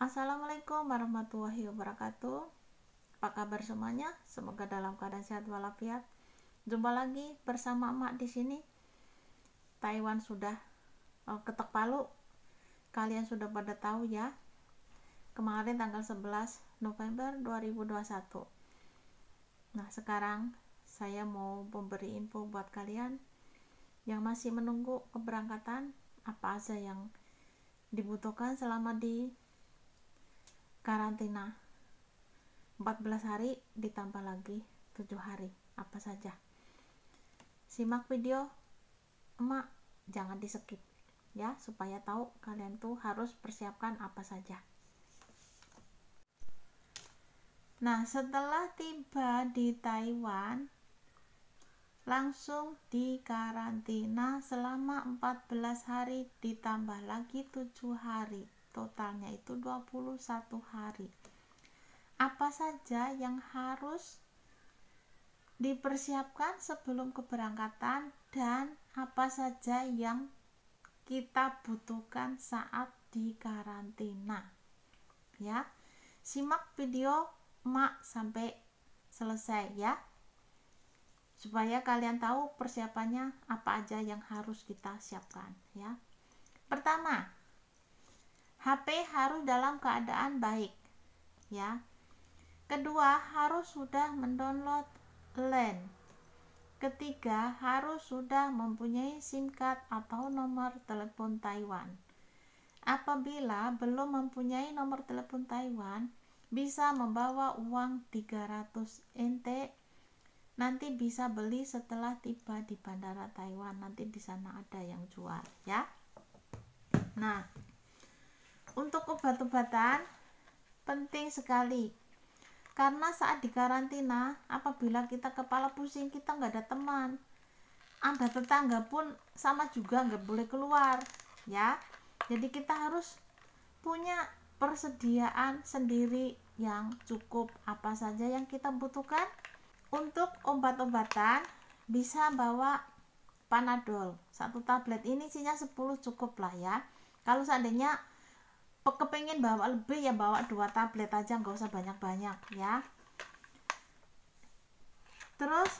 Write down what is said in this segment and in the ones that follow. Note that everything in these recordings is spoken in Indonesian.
Assalamualaikum warahmatullahi wabarakatuh. Apa kabar semuanya? Semoga dalam keadaan sehat walafiat. Jumpa lagi bersama emak di sini. Taiwan sudah ketok palu. Kalian sudah pada tahu ya. Kemarin tanggal 11 November 2021. Nah, sekarang saya mau memberi info buat kalian yang masih menunggu keberangkatan, apa aja yang dibutuhkan selama di karantina 14 hari ditambah lagi 7 hari, apa saja. Simak video emak, jangan di skip ya, supaya tahu kalian tuh harus persiapkan apa saja. Nah, setelah tiba di Taiwan langsung dikarantina selama 14 hari ditambah lagi 7 hari, totalnya itu 21 hari. Apa saja yang harus dipersiapkan sebelum keberangkatan dan apa saja yang kita butuhkan saat di karantina ya. Simak video emak sampai selesai ya, supaya kalian tahu persiapannya apa aja yang harus kita siapkan ya. Pertama, HP harus dalam keadaan baik ya. Kedua, harus sudah mendownload LAN. Ketiga, harus sudah mempunyai SIM card atau nomor telepon Taiwan. Apabila belum mempunyai nomor telepon Taiwan, bisa membawa uang 300 NT. Nanti bisa beli setelah tiba di bandara Taiwan. Nanti di sana ada yang jual ya. Nah, untuk obat-obatan penting sekali. Karena saat dikarantina, apabila kita kepala pusing, kita nggak ada teman, ada tetangga pun sama juga nggak boleh keluar ya. Jadi kita harus punya persediaan sendiri yang cukup. Apa saja yang kita butuhkan? Untuk obat-obatan bisa bawa Panadol, 1 tablet ini isinya 10 cukup lah ya. Kalau seandainya kepengen bawa lebih ya bawa 2 tablet aja, nggak usah banyak-banyak ya. Terus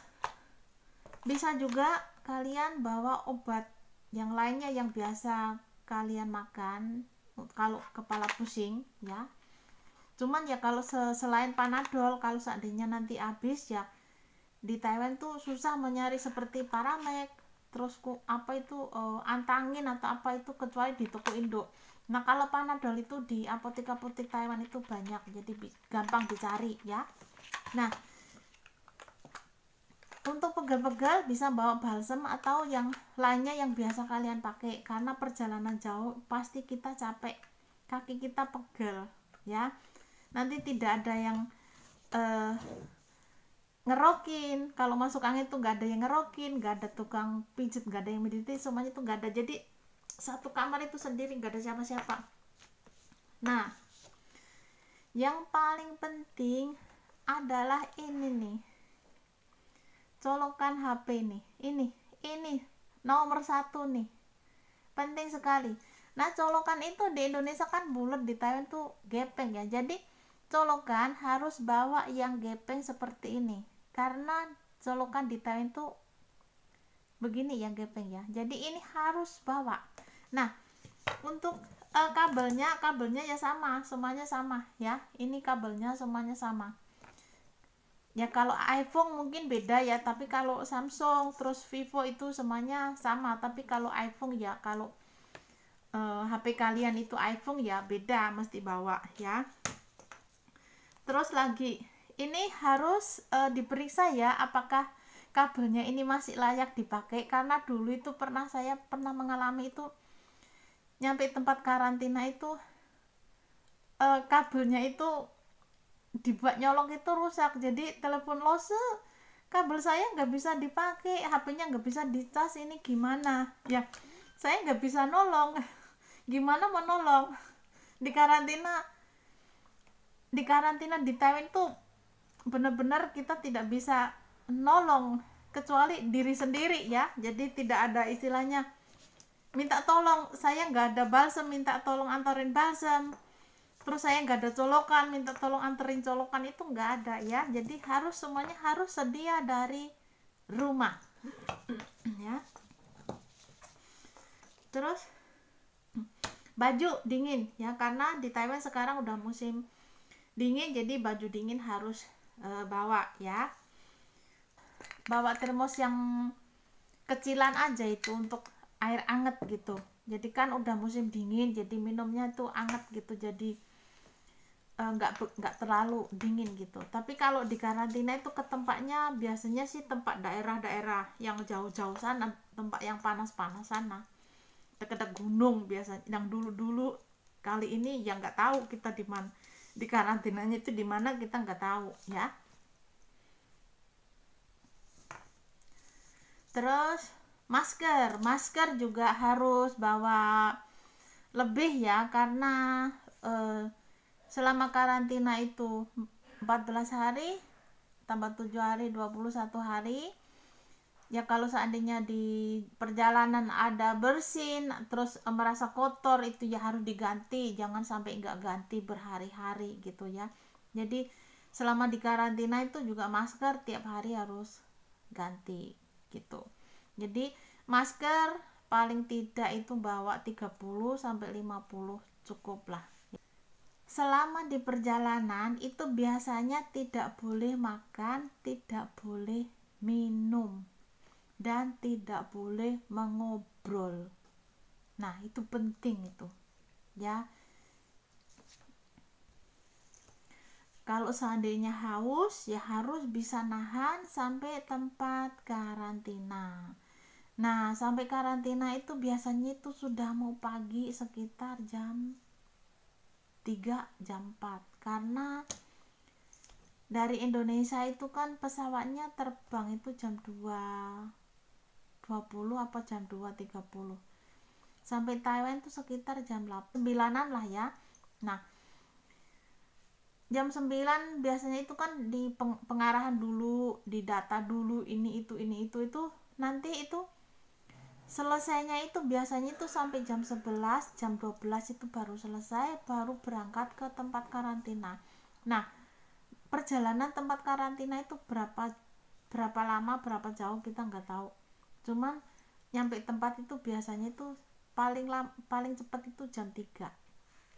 bisa juga kalian bawa obat yang lainnya yang biasa kalian makan kalau kepala pusing ya. Cuman ya kalau selain Panadol, kalau seandainya nanti habis ya, di Taiwan tuh susah mencari seperti Paramek, terus apa itu Antangin atau apa itu, kecuali di toko Indo. Nah, kalau Panadol itu di apotek-apotek Taiwan itu banyak, jadi gampang dicari ya. Nah, untuk pegal-pegal bisa bawa balsem atau yang lainnya yang biasa kalian pakai, karena perjalanan jauh pasti kita capek, kaki kita pegel ya. Nanti tidak ada yang ngerokin, kalau masuk angin tuh nggak ada yang ngerokin, nggak ada tukang pijit, nggak ada yang meditasi, semuanya tuh nggak ada. Jadi satu kamar itu sendiri, nggak ada siapa-siapa. Nah, yang paling penting adalah ini nih, colokan HP nih, ini nomor 1 nih, penting sekali. Nah, colokan itu di Indonesia kan bulat, di Taiwan tuh gepeng ya. Jadi colokan harus bawa yang gepeng seperti ini, karena colokan di Taiwan tuh begini yang gepeng ya. Jadi ini harus bawa. Nah, untuk kabelnya ya sama, semuanya sama ya. Ini kabelnya semuanya sama ya. Kalau iPhone mungkin beda ya, tapi kalau Samsung terus Vivo itu semuanya sama. Tapi kalau iPhone ya, kalau HP kalian itu iPhone ya beda, mesti bawa ya. Terus lagi ini harus diperiksa ya, apakah kabelnya ini masih layak dipakai, karena dulu itu saya pernah mengalami itu, nyampe tempat karantina itu kabelnya itu dibuat nyolong itu rusak, jadi telepon lose, kabel saya nggak bisa dipakai, HP-nya nggak bisa dicas, ini gimana ya, saya nggak bisa nolong. Gimana mau nolong di karantina di Taiwan tuh, benar-benar kita tidak bisa nolong kecuali diri sendiri ya. Jadi tidak ada istilahnya minta tolong, saya nggak ada balsem minta tolong antarin balsem, terus saya nggak ada colokan, minta tolong anterin colokan, itu nggak ada ya. Jadi harus semuanya harus sedia dari rumah ya. Terus baju dingin ya, karena di Taiwan sekarang udah musim dingin, jadi baju dingin harus bawa ya. Bawa termos yang kecilan aja itu untuk air anget gitu. Jadi kan udah musim dingin, jadi minumnya tuh anget gitu, jadi nggak terlalu dingin gitu. Tapi kalau di karantina itu ke tempatnya biasanya sih tempat daerah-daerah yang jauh-jauh sana, tempat yang panas-panas sana, dekat gunung biasanya. Yang dulu-dulu, kali ini ya nggak tahu kita di mana, di karantinanya itu di mana kita nggak tahu ya. Terus masker juga harus bawa lebih ya, karena selama karantina itu 14 hari tambah 7 hari 21 hari ya. Kalau seandainya di perjalanan ada bersin terus merasa kotor, itu ya harus diganti, jangan sampai nggak ganti berhari-hari gitu ya. Jadi selama di karantina itu juga masker tiap hari harus ganti gitu. Jadi masker paling tidak itu bawa 30 sampai 50 cukup lah. Selama di perjalanan itu biasanya tidak boleh makan, tidak boleh minum, dan tidak boleh mengobrol. Nah, itu penting itu ya. Kalau seandainya haus ya harus bisa nahan sampai tempat karantina. Nah, sampai karantina itu biasanya itu sudah mau pagi, sekitar jam 3, jam 4. Karena dari Indonesia itu kan pesawatnya terbang itu jam 2.20 apa jam 2.30. Sampai Taiwan itu sekitar jam 8, 9-an lah ya. Nah, jam 9 biasanya itu kan di pengarahan dulu, di data dulu, ini itu nanti itu selesainya itu biasanya itu sampai jam 11, jam 12 itu baru selesai, baru berangkat ke tempat karantina. Nah, perjalanan tempat karantina itu berapa lama, berapa jauh kita nggak tahu. Cuman nyampe tempat itu biasanya itu paling cepat itu jam 3.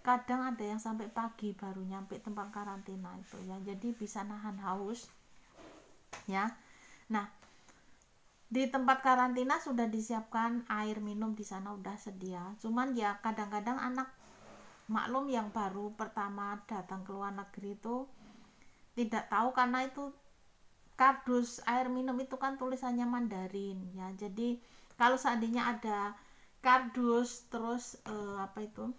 Kadang ada yang sampai pagi baru nyampe tempat karantina itu ya. Jadi bisa nahan haus ya. Nah, di tempat karantina sudah disiapkan air minum, di sana udah sedia. Cuman ya kadang-kadang anak maklum yang baru pertama datang ke luar negeri itu tidak tahu, karena itu kardus air minum itu kan tulisannya Mandarin ya. Jadi kalau seandainya ada kardus terus apa itu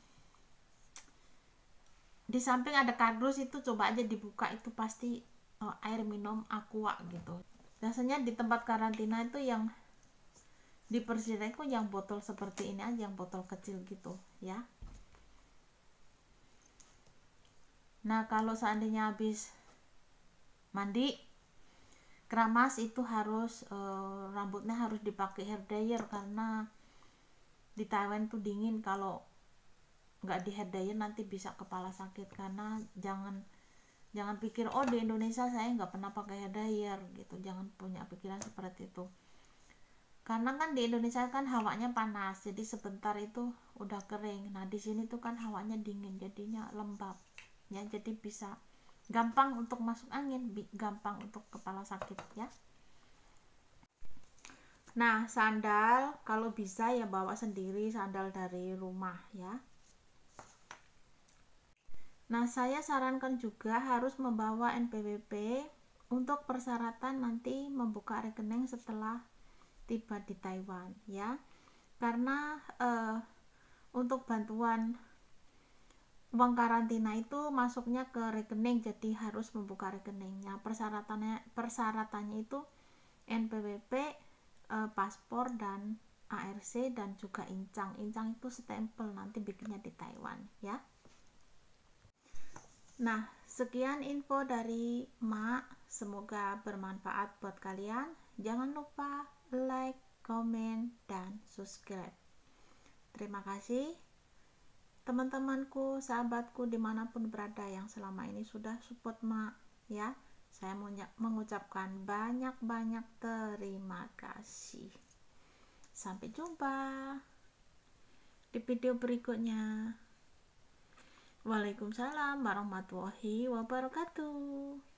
di samping ada kardus itu, coba aja dibuka, itu pasti air minum aqua gitu. Biasanya di tempat karantina itu yang dipersediakan itu yang botol seperti ini aja, yang botol kecil gitu ya. Nah, kalau seandainya habis mandi keramas itu harus rambutnya harus dipakai hair dryer, karena di Taiwan tuh dingin, kalau nggak di hair dryer nanti bisa kepala sakit. Karena jangan pikir oh di Indonesia saya nggak pernah pakai hair dryer gitu, jangan punya pikiran seperti itu. Karena kan di Indonesia kan hawanya panas, jadi sebentar itu udah kering. Nah, di sini tuh kan hawanya dingin, jadinya lembab ya, jadi bisa gampang untuk masuk angin, gampang untuk kepala sakit ya. Nah, sandal kalau bisa ya bawa sendiri, sandal dari rumah ya. Nah, saya sarankan juga harus membawa NPWP untuk persyaratan nanti membuka rekening setelah tiba di Taiwan ya. Karena untuk bantuan uang karantina itu masuknya ke rekening, jadi harus membuka rekeningnya. Persyaratannya itu NPWP, paspor dan ARC, dan juga incang itu stempel nanti bikinnya di Taiwan ya. Nah, sekian info dari Mak, semoga bermanfaat buat kalian. Jangan lupa like, komen, dan subscribe. Terima kasih. teman-temanku, sahabatku dimanapun berada yang selama ini sudah support Mak ya. Saya mengucapkan banyak-banyak terima kasih. Sampai jumpa di video berikutnya. Waalaikumsalam warahmatullahi wabarakatuh.